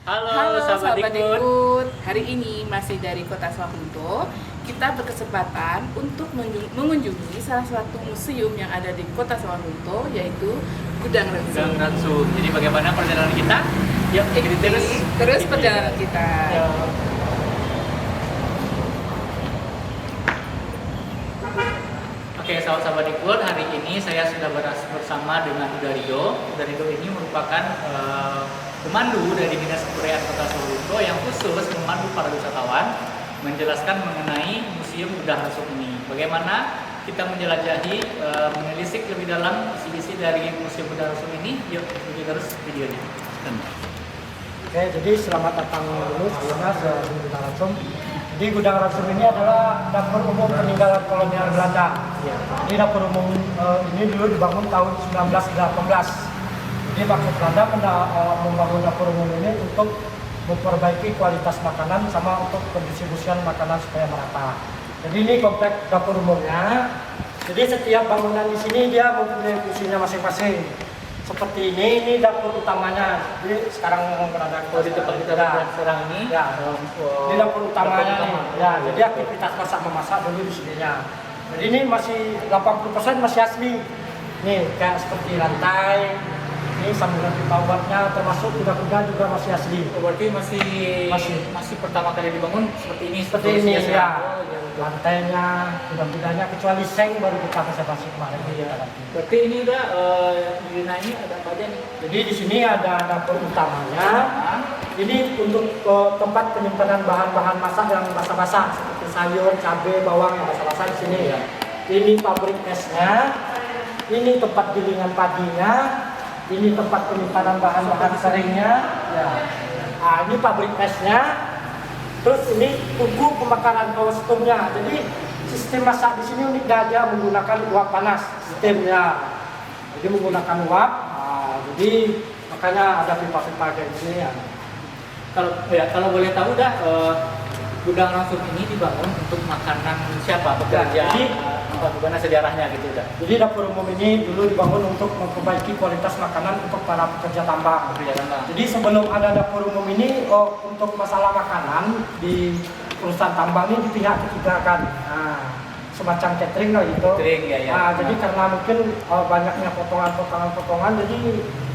Halo Sahabat sahabat Dikbud. Dikbud, hari ini masih dari Kota Sawalunto. Kita berkesempatan untuk mengunjungi salah satu museum yang ada di Kota Sawalunto, yaitu Gudang Ransum. Gudang Ransum. Jadi bagaimana perjalanan kita? Yuk, ikuti Terus perjalanan kita. Oke, sahabat Dikbud, hari ini saya sudah bersama dengan Udarido. Udarido ini merupakan pemandu dari Dinas Kebudayaan Kota Sawalunto yang khusus memandu para wisatawan menjelaskan mengenai Museum Gudang Ransum ini. Bagaimana kita menjelajahi, menelisik lebih dalam isi-isi dari Museum Gudang Ransum ini. Yuk, ikuti terus videonya. Oke, jadi selamat datang dulu sebelumnya di Gudang Ransum. Jadi Gudang Ransum ini adalah dapur umum peninggalan kolonial Belanda. Jadi dapur umum ini dulu dibangun tahun 1918. Jadi maksud Belanda membangun dapur umum ini untuk memperbaiki kualitas makanan sama untuk pendistribusian makanan supaya merata. Jadi ini komplek dapur umumnya. Jadi setiap bangunan di sini dia mempunyai fungsinya masing-masing. Seperti ini dapur utamanya. Jadi sekarang berada di tempat kita sekarang ini. Ya, ini dapur utamanya nih. Ya, jadi aktivitas masak memasak dulu di sininya. Jadi ini masih 80% masih asli. Nih kayak seperti lantai. Ini sambungan pipa uapnya termasuk kuda-kuda juga masih asli. Berarti masih pertama kali dibangun seperti ini. Seperti ini ya. Lantainya, kuda-kudanya kecuali seng baru kita basa-basi kemarin. Iya. Berarti ini udah di ini ada apa aja nih? Jadi di sini ada dapur utamanya. Ini untuk tempat penyimpanan bahan-bahan masak yang basah-basah seperti sayur, cabai, bawang yang basah-basah di sini ya. Ini pabrik esnya. Ini tempat gilingan padinya. Ini tempat penyimpanan bahan-bahan keringnya. Ya. Nah, ini pabrik esnya. Terus ini tungku pembakaran kostumnya. Jadi sistem masak di sini unik aja menggunakan uap panas sistemnya. Jadi menggunakan uap. Nah, jadi makanya ada pipa-pipa kayak gini ya. Kalau boleh tahu dah, Gudang Ransum ini dibangun untuk makanan siapa? Pekerja? Bagaimana sejarahnya gitu dah? Jadi dapur umum ini dulu dibangun untuk memperbaiki kualitas makanan untuk para pekerja tambang. Jadi sebelum ada dapur umum ini, untuk masalah makanan di perusahaan tambang ini di pihak ketiga kan, semacam catering lah gitu. Catering ya. Nah, jadi karena mungkin banyaknya potongan-potongan, jadi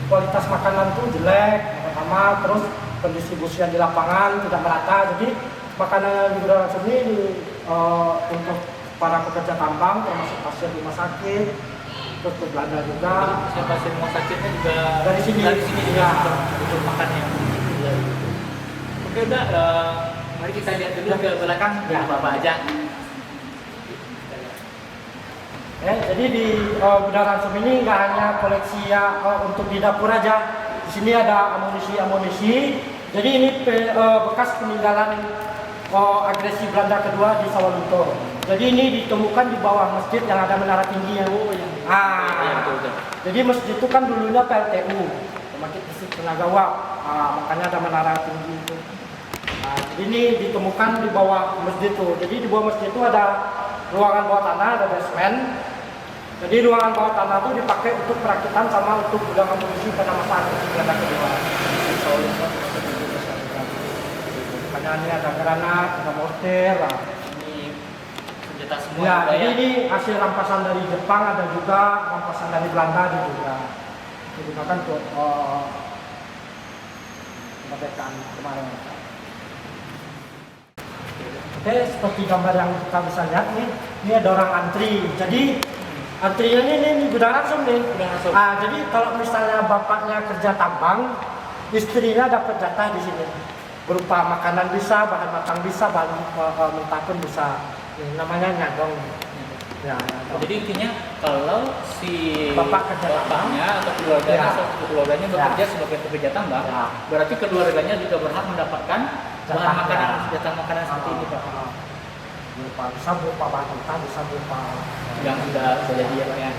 kualitas makanan tuh jelek, yang pertama, terus pendistribusian di lapangan tidak merata. Jadi makanan di Gudang Ransum ini untuk para pekerja tambang termasuk pasien rumah sakit, terus ke Belanda juga. Pasien rumah sakitnya juga dari sini ya, untuk makannya. Oke udah, mari kita lihat dulu ke belakang ya, apa aja. Jadi di Gudang Ransum ini nggak hanya koleksi ya untuk di dapur aja. Di sini ada amunisi. Jadi ini bekas peninggalan agresi Belanda kedua di Sawalunto. Jadi ini ditemukan di bawah masjid yang ada menara tinggi yang betul. Jadi masjid itu kan dulunya PLTU, Pembangkit Listrik Tenaga Uap. Makanya ada menara tinggi itu. Jadi ini ditemukan di bawah masjid itu. Jadi di bawah masjid itu ada ruangan bawah tanah, ada basement. Jadi ruangan bawah tanah itu dipakai untuk perakitan sama untuk gudang amunisi pada masa agresi Belanda kedua. Makanya ini ada granat, ada mortir. Ini senjata semua. Ya, jadi ini hasil rampasan dari Jepang, ada juga rampasan dari Belanda juga. Digunakan untuk kemerdekaan kemarin. Oke, seperti gambar yang kita bisa lihat nih, ini ada orang antri. Jadi antrinya ini Gudang Ransum nih. Jadi kalau misalnya bapaknya kerja tambang, istrinya dapat jatah di sini. Berupa makanan bisa, bahan matang bisa, bahan mentah pun bisa. Ini namanya nyadong. Ya, jadi intinya kalau si bapaknya atau keluarganya bekerja sebagai pekerja tambang, berarti keluarganya juga berhak mendapatkan bahan makanan, jatah makanan seperti ini, Pak. Bisa berupa bahan mentah, bisa berupa yang sudah jadi ya.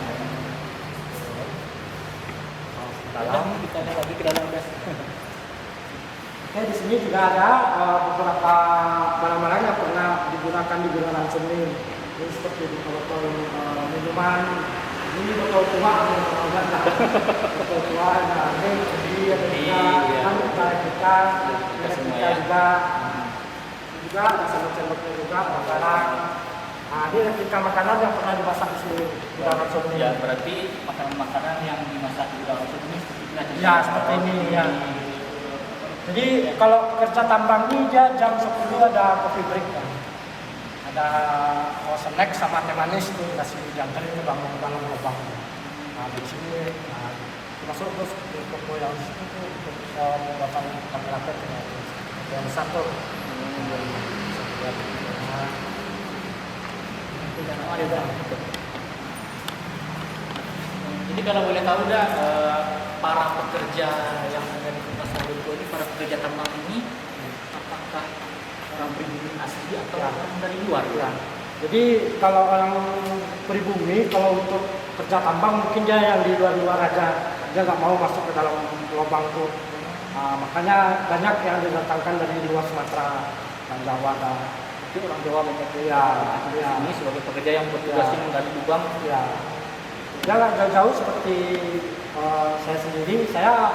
Dalam kita lihat lagi ke dalam guys. Oke, di sini juga ada beberapa barang-barang yang pernah digunakan di Gudang Ransum ini. Ini seperti botol minuman. Ini botol tua, botol tua. Nah, ini ada juga kan kita ada. Juga ada sendok-sendoknya juga, makanan. Nah, ini replika makanan yang pernah dimasak di sini gudang langsung ini. Ya, berarti makanan-makanan yang dimasak di dalam ini seperti ini. Ya, seperti ini ya. Jadi kalau pekerja tambang ini dia jam 10 ada coffee break kan. Ada snack sama teh manis tuh kasih diantarin ke dalam lubang. Nah, di sini masuk terus ke toko yang di situ tuh untuk membuatkan kamera yang besar tuh. Jadi kalau boleh tahu dah para pekerja yang ada di Kota Sawalunto ini, para pekerja tambang ini, apakah orang pribumi asli atau orang dari luar? Ya. Jadi kalau orang pribumi, kalau untuk kerja tambang mungkin dia yang di luar-luar aja, dia nggak mau masuk ke dalam lubang tuh. Makanya banyak yang didatangkan dari luar Sumatera dan Jawa. Itu orang Jawa banyak Ya, ini sebagai pekerja yang bertugasnya menggali lubang. Ya, dia nggak jauh seperti saya sendiri. Saya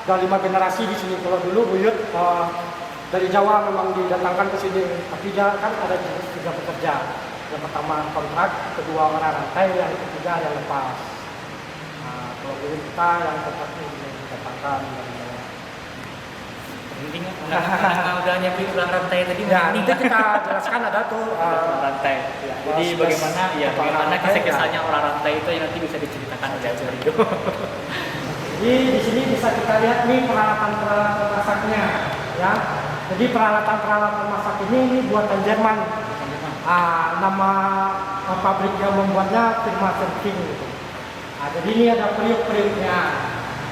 udah 5 generasi di sini. Kalau dulu buyut dari Jawa memang didatangkan ke sini, tapi dia kan ada jenis 3 pekerja. Yang pertama kontrak, kedua orang rantai, yang ketiga yang lepas. Nah, kalau buyut kita yang kontrak ini didatangkan dari Jawa. Penting udah nyampe ulang rantai tadi. Ya, nanti kita jelaskan ada tuh ulang rantai. Ya, Jadi bagaimana rantai, kisah-kisahnya orang rantai itu yang nanti bisa diceritakan oleh Rio. Jadi di sini bisa kita lihat nih peralatan-peralatan masaknya, ya. Jadi peralatan-peralatan masak ini buatan Jerman. Nama pabrik yang membuatnya firma Senking gitu. Jadi ini ada periuk-periuknya.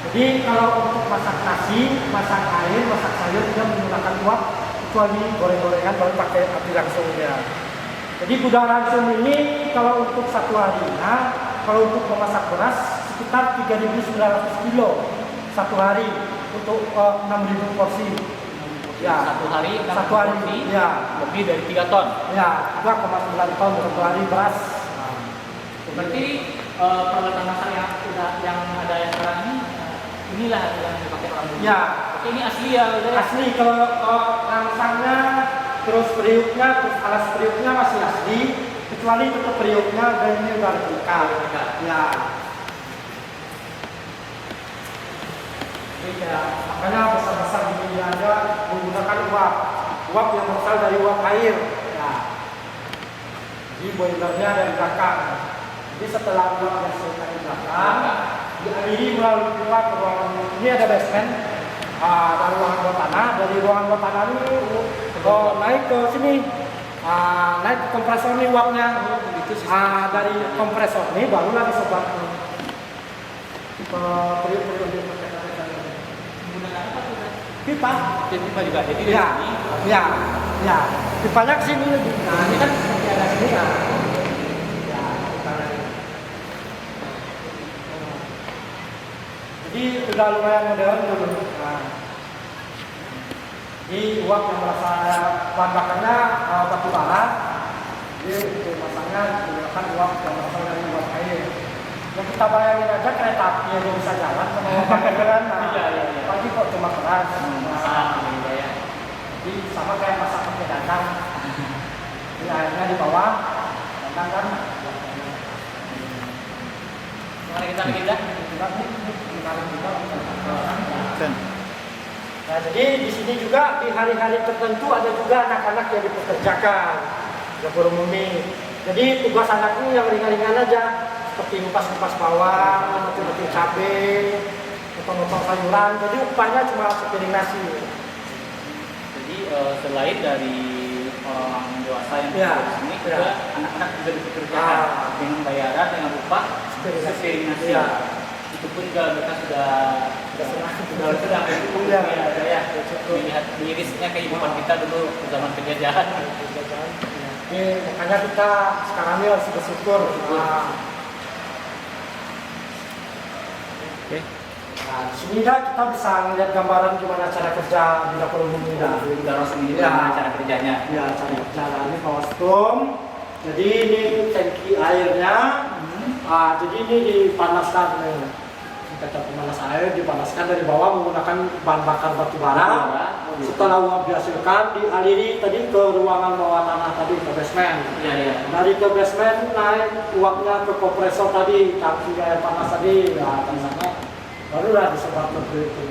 Jadi kalau untuk masak nasi, masak air, masak sayur dia menggunakan uap, kecuali goreng-gorengan baru pakai api langsung dia. Jadi gudang langsung ini kalau untuk satu harinya, kalau untuk memasak beras sekitar 3.900 kilo satu hari untuk 6.000 porsi. Ya, Satu hari ya, lebih dari 3 ton. Ya, 2,9 ton satu hari beras. Berarti peralatan masak yang ada yang sekarang ini inilah yang dipakai orang dulu. Ya, Oke, ini asli ya, udah ya? asli. Kalau rangsangnya, terus periuknya, terus alas periuknya masih asli, kecuali untuk periuknya dan ini udah replika. Ya. Jadi ya, makanya besar-besar gini aja menggunakan uap yang berasal dari uap air. Ya. Jadi boilernya dari belakang. Jadi setelah uap yang selesai di belakang, dialiri melalui pipa ke ruangan ini ada basement. Dari ruangan bawah tanah, dari ruangan bawah tanah ini naik ke sini, naik ke kompresor ini uapnya. Dari kompresor ini barulah disebar ke periuk-periuk pipa. Pipa juga. Jadi Ya, ya. Pipanya ke sini lebih. Nah, ini kan seperti ada sini ya. Ya, pipanya. Jadi sudah lumayan modern dulu. Nah, ini uap yang merasa bahan bakarnya batu bara. Jadi untuk masaknya menggunakan uap yang berasal dari uap air. Yang kita bayangin aja kereta api yang bisa jalan sama uap kan. Iya. Pagi kok cuma keras. Ya. Jadi sama kayak masak pakai dandang. Ini airnya di bawah, dandang kan. Mari kita kita. Nah, jadi di sini juga di hari-hari tertentu ada juga anak-anak yang dipekerjakan dapur umumi. Jadi tugas anak ini yang ringan-ringan aja, seperti ngupas-ngupas bawang, mati-mati cabai, potong-potong sayuran. Jadi upahnya cuma sepiring nasi. Jadi selain dari orang dewasa yang di sini, juga anak-anak juga dipekerjakan dengan bayaran dengan upah sepiring nasi. Ya. Itu pun juga mereka sudah melihat mirisnya kehidupan kita dulu zaman penjajahan. Makanya kita sekarang ini harus bersyukur. Nah, di sini kita bisa melihat gambaran gimana cara kerja di dapur umum ini. Udah sendiri cara kerjanya. Ya, cara kerja. Ini power stone. Jadi ini tangki airnya. Jadi ini dipanaskan. Kita pemanas air dipanaskan dari bawah menggunakan bahan bakar batu bara. setelah uap dihasilkan dialiri tadi ke ruangan bawah tanah tadi ke basement. Iya, iya. Dari ke basement naik uapnya ke kompresor tadi, tangki air panas tadi, ya tanahnya barulah disebar ke itu.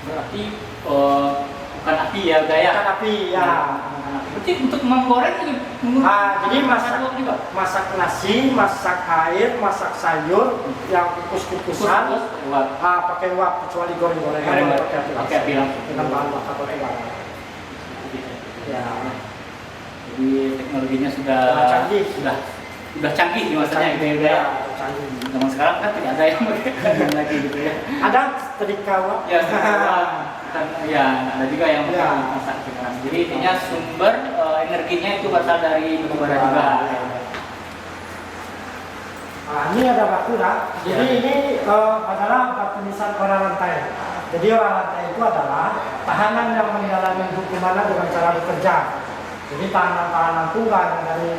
Berarti bukan api ya, Gaya? Bukan api ya. Berarti untuk menggoreng Jadi masak nasi, masak air, masak sayur yang kukus-kukusan, pakai uap kecuali goreng-gorengan pakai api langsung dengan bahan bakar goreng. Ya. Jadi teknologinya sudah canggih, sudah canggih nih maksudnya gitu ya. Canggih. Zaman sekarang kan tidak ada yang pakai lagi gitu ya. Ada setrika uap. Ya, ya ada juga yang pakai masak sekarang. Jadi intinya sumber energinya itu berasal dari batu bara juga. Nah, ini ada batu dah. Jadi ini adalah batu nisan orang rantai. Jadi orang rantai itu adalah tahanan yang menjalani hukuman dengan cara bekerja. Jadi tahanan-tahanan tunggal dari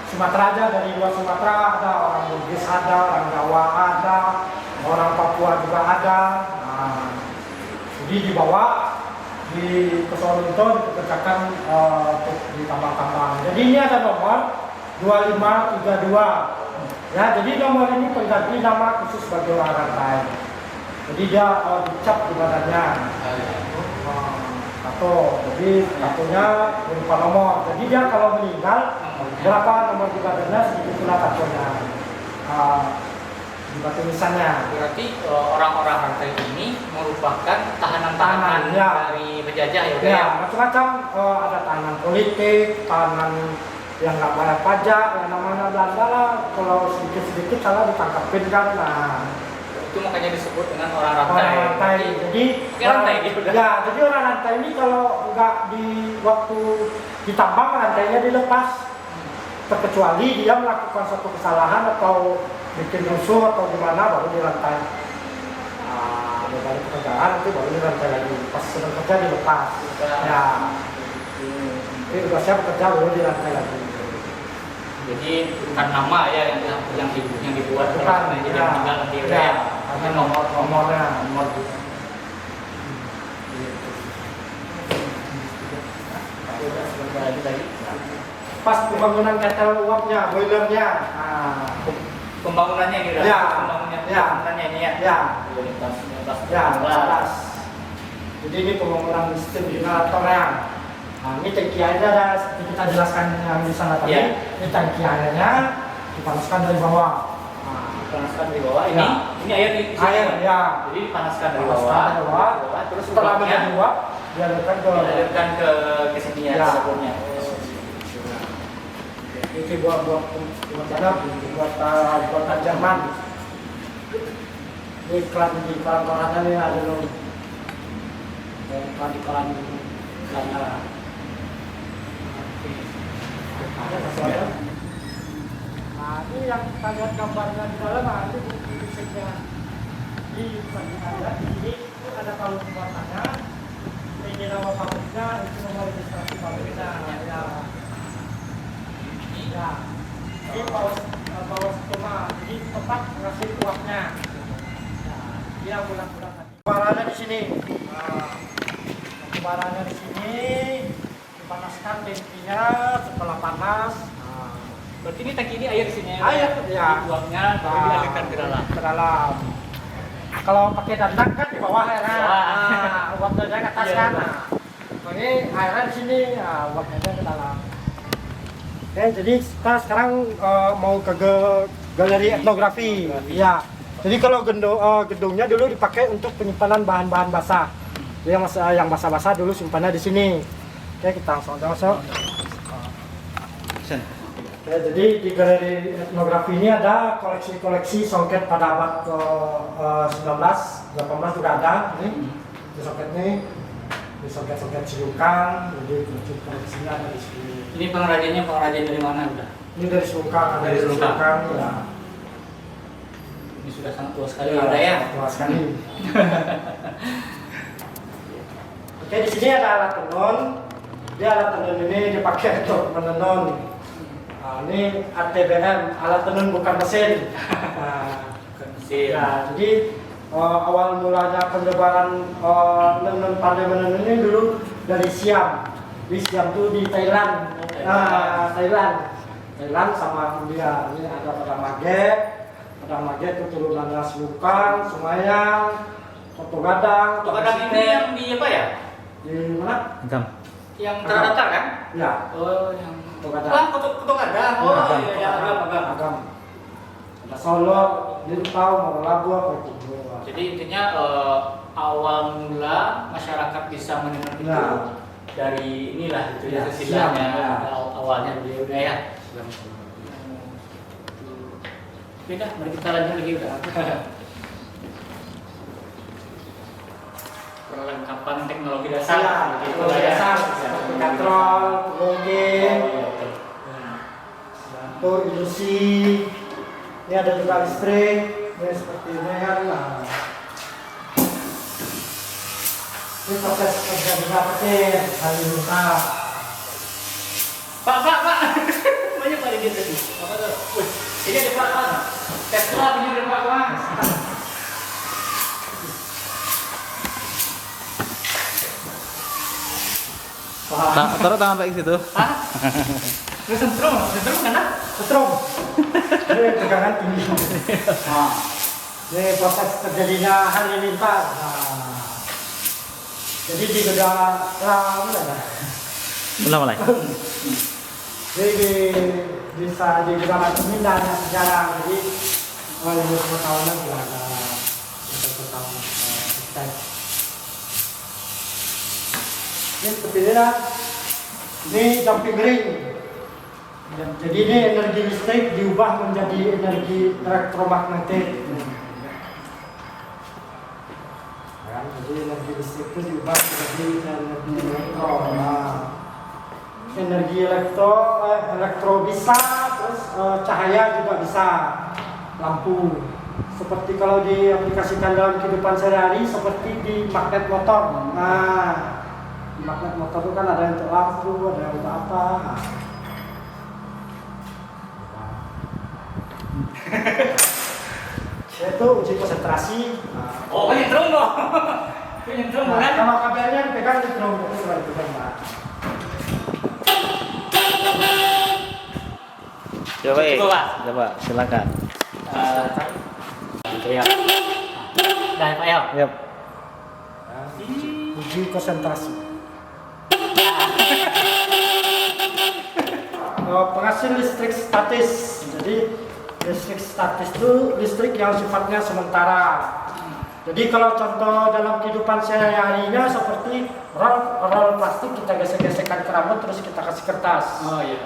Sumatera aja, dari luar Sumatera ada, orang Bugis ada, orang Jawa ada, orang Papua juga ada. Nah, jadi dibawa di Solo itu dikerjakan untuk di tambang-tambang. Jadi ini ada nomor 2532. Ya, jadi nomor ini pengganti nama khusus sebagai orang rantai. Jadi dia dicap di badannya. Tato. Jadi tatonya berupa nomor. Jadi dia kalau meninggal berapa nomor di badannya segitu pula tatonya. Di batu nisannya. Berarti orang-orang rantai ini merupakan tahanan-tahanan dari penjajah ya? Ya, macam-macam. Ada tahanan politik, tahanan yang nggak bayar pajak, yang namanya Belanda lah. Kalau sedikit-sedikit salah ditangkapin kan. Nah, itu makanya disebut dengan orang rantai. Orang rantai. Jadi rantai gitu. Ya, jadi orang rantai ini kalau nggak di waktu ditambang rantainya dilepas, terkecuali dia melakukan suatu kesalahan atau bikin rusuh atau gimana baru dirantai. Dari pekerjaan itu baru dirantai lagi. Pas sedang kerja dilepas. Ya. Jadi tugasnya bekerja baru dirantai lagi. Jadi bukan nama ya yang dibuat bukan, jadi tinggal nanti ya. Hanya nomornya. Pas pembangunan ketel uapnya, boilernya. Pembangunannya ini ya. Pembangunannya ini ya. Ya. Ya, 11. Jadi ini pembangunan sistem generatornya. Nah, ini tangki airnya ada seperti kita jelaskan yang di sana tadi. Ya. Ini tangki airnya dipanaskan dari bawah. Dipanaskan dari bawah. Ini air di sini. Air ya. Jadi dipanaskan dari bawah. Terus setelah menjadi uap dialirkan ke sini ya. Sabunnya. Itu buat Jerman. Ini iklan di koran-korannya nih ada loh. Iklan di koran Belanda. Nah, ini yang kita lihat gambarnya di dalam, ini bukti fisiknya. Di sini ada kalung buatannya, ini nama pabriknya, ini nomor registrasi pabriknya. Ya, ini bawah skema, jadi tempat ngasih uapnya. Dia bulan-bulan tadi. Barangnya di sini. Barangnya di sini dipanaskan tangkinya setelah panas. Berarti ini tangki ini air di sini ya? Air, ya. Uapnya baru dialirkan ke dalam. Ke dalam. Kalau pakai dandang kan di bawah airnya. Uapnya ke atas kan. Ini airnya di sini, uapnya ke dalam. Oke, jadi kita sekarang mau ke galeri etnografi. Iya. Jadi kalau gedungnya dulu dipakai untuk penyimpanan bahan-bahan basah. Jadi yang basah-basah dulu simpannya di sini. Oke, kita langsung masuk. Oke, jadi di galeri etnografi ini ada koleksi-koleksi songket pada abad ke-19, 18 juga ada. Ini di songket ini, di songket-songket Silukan, jadi koleksinya ada di sini. Ini pengrajin dari mana udah? Ini dari Silukan, dari Silukan. Ya. Ini sudah sangat tua sekali Ya, ya. tua sekali. Oke, di sini ada alat tenun. Dia alat tenun ini dipakai untuk menenun. Nah, ini ATBM, alat tenun bukan mesin. Nah, mesin. ya, jadi awal mulanya penyebaran nenun pandai menenun ini dulu dari Siam. Di Siam itu di Thailand. Thailand sama India. Ini ada Padang Mage itu turunannya Selukang, Sumayang, Koto Gadang. Koto Gadang ini yang di apa ya? Di mana? Yang terdaftar kan? Ya. Oh, yang Koto Gadang. Ah, Koto Gadang. Oh, iya, agam. Ada Solo, Lintau, Morolabu, apa itu? Jadi intinya awal mula masyarakat bisa menenun itu dari inilah itu ya, sesilanya awalnya dia udah ya. Beda, mari kita lanjut lagi udah. Perlengkapan teknologi dasar. Teknologi dasar, seperti katrol, mungkin, batu, ilusi. Ini ada juga listrik, ini seperti ini kan. Ini proses kerja juga petir, kali buka. Pak. Banyak kali gitu nih. Apa tuh? Wih, ini ada Pak. Tesla punya ada Pak. Taruh tangan Pak di situ. Hah? Lu sentrum kan? Setrum. Ini tegangan tinggi. Ini proses terjadinya halilintar. Jadi di gudang Mulai. Jadi bisa di gudang pemindahan sejarah. Jadi ilmu pengetahuan juga ada tentang sistem. Ini seperti ini lah. Ini jumping ring. Jadi ini energi listrik diubah menjadi energi elektromagnetik. Jadi energi listrik itu diubah menjadi energi elektro. Energi elektro bisa, terus cahaya juga bisa, lampu. Seperti kalau diaplikasikan dalam kehidupan sehari-hari, seperti di magnet motor. Di magnet motor itu kan ada yang untuk lampu, ada yang untuk apa. Itu uji konsentrasi. Oh, nyentrum dong. Nyentrum kan? Sama kabelnya dipegang nyentrum itu baru dipegang. Coba, silakan. Ya. Dah, Pak El. Yap. Uji konsentrasi. Penghasil listrik statis. Jadi listrik statis itu listrik yang sifatnya sementara. Jadi kalau contoh dalam kehidupan sehari-harinya seperti roll plastik kita gesek-gesekkan ke rambut terus kita kasih kertas. Oh iya.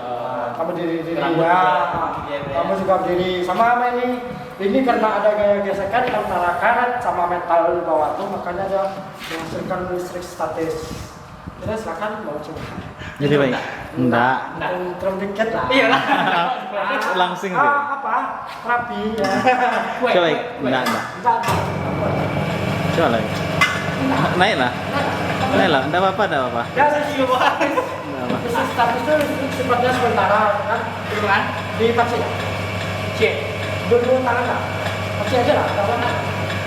Kamu diri ya. Iya. Kamu juga berdiri sama ini. Ini karena ada gaya gesekan antara karet sama metal di bawah tuh makanya dia menghasilkan listrik statis. Jadi silakan mau coba. Jadi baik. Enggak. Terus dikit lah. Iya lah. Langsung tuh. Apa? Rapi ya. Coba baik. Enggak. Coba lagi. Naik lah. Enggak apa-apa. Ya saya juga bahas. Listrik statis itu sifatnya sementara kan? Turunan. Di taksi. Cek. Dua tangan lah. Taksi aja lah.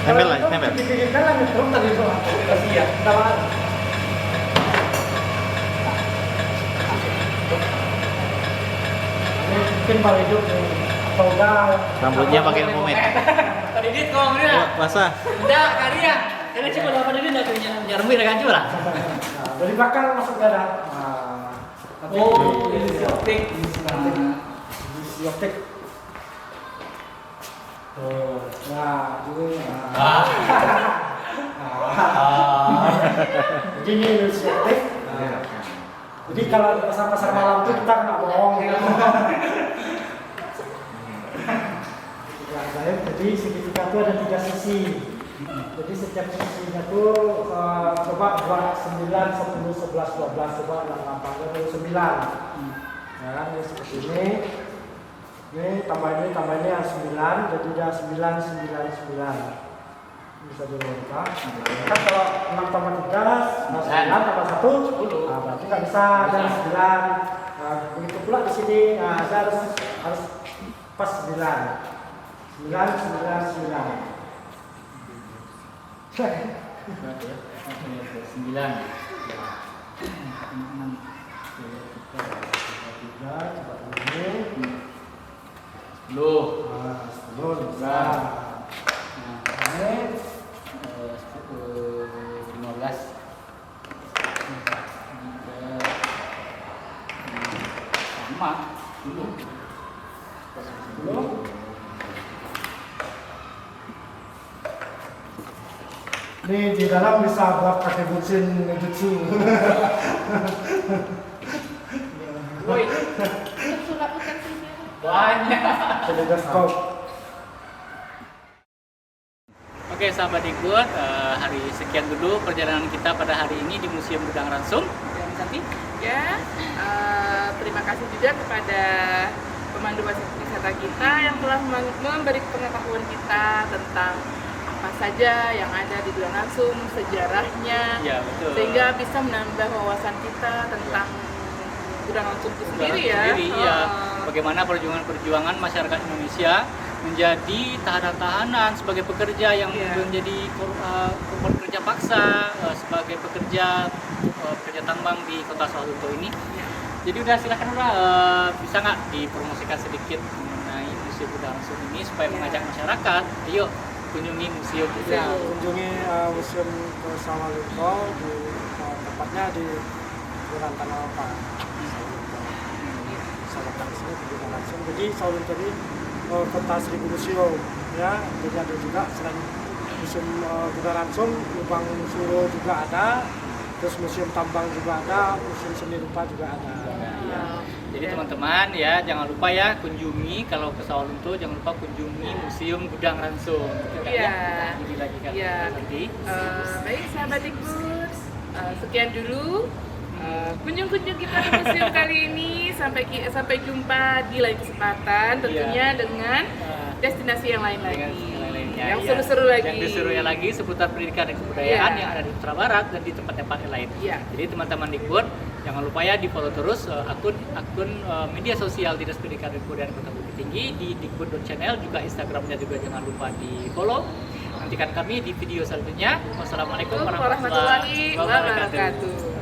Nempel lah, nempel. Dipikirkan lah nyetrum tadi itu. Taksi ya. Tangan. Mungkin Pak hidup atau enggak Rambutnya pakai pomade. Tadi dit ngomong dia. Basah. Enggak, karya. Karena coba dapat ini enggak punya jarum biar kan lah. dari belakang masuk dada. Oh, ini optik. Di optik. Nah, ini. Jadi ini di optik. Jadi kalau di pasar-pasar malam itu kita nggak bohong. Jadi segitiga itu ada 3 sisi. Jadi setiap sisinya itu coba buat 9, 10, 11, 12, coba 8, 9. Ya kan, ini seperti ini. Ini tambah ini yang 9, jadi dia 9, 9. Bisa dibuka. Kan kalau 6 tambah 3, 9 tambah 1, 10. Nah, berarti nggak bisa ada 9. Nah, begitu pula di sini. Nah, saya harus pas 9. 9. Berapa ya? 9. Loh, Belum bisa. 15. Sama dulu. Belum. Ini di dalam bisa buat pakai bucin jutsu. Woi, untuk sulap bukan sih. Banyak. Teleskop. Oke sahabat Ikut, hari sekian dulu perjalanan kita pada hari ini di Museum Gudang Ransum. Yang Santi? Ya, terima kasih juga kepada pemandu wisata kita yang telah memberi pengetahuan kita tentang apa saja yang ada di Gudang Ransum, sejarahnya, Ya betul. sehingga bisa menambah wawasan kita tentang Gudang Ransum itu sendiri ya. Iya. Bagaimana perjuangan masyarakat Indonesia menjadi tahanan-tahanan sebagai pekerja yang menjadi korban kerja paksa, sebagai pekerja tambang di Kota Sawalunto ini. Jadi udah silakan bisa nggak dipromosikan sedikit mengenai Museum Gudang Ransum ini supaya mengajak masyarakat, ayo kunjungi museum itu. Ya, kunjungi Museum Sawalunto di tempatnya di Kelurahan Tanah Apa. Sawalunto sini di Gudang Ransum. Jadi Sawalunto ini kota seribu museum, ya. Jadi ada juga selain Museum Gudang Ransum, Lubang Suro juga ada, terus Museum Tambang juga ada, Museum Seni Rupa juga ada. Ya. Jadi teman-teman ya jangan lupa ya kunjungi kalau ke Sawalunto, jangan lupa kunjungi Museum Gudang Ransum. Iya. Ini lagi kan. Iya. Nanti. Baik sahabat Ikut, sekian dulu kunjung-kunjung kita ke museum kali ini. Sampai jumpa di lain kesempatan, tentunya dengan destinasi yang lain lagi. Yang seru-seru lagi. Yang seru-serunya lagi seputar pendidikan dan kebudayaan Iya. yang ada di Sumatera Barat dan di tempat-tempat yang lain. Iya. Jadi teman-teman Dikbud jangan lupa ya di follow terus akun media sosial Dinas Pendidikan dan Kebudayaan Kota Bukit Tinggi di dikbud.channel, juga Instagramnya juga jangan lupa di follow. Nantikan kami di video selanjutnya. Wassalamualaikum warahmatullahi wabarakatuh.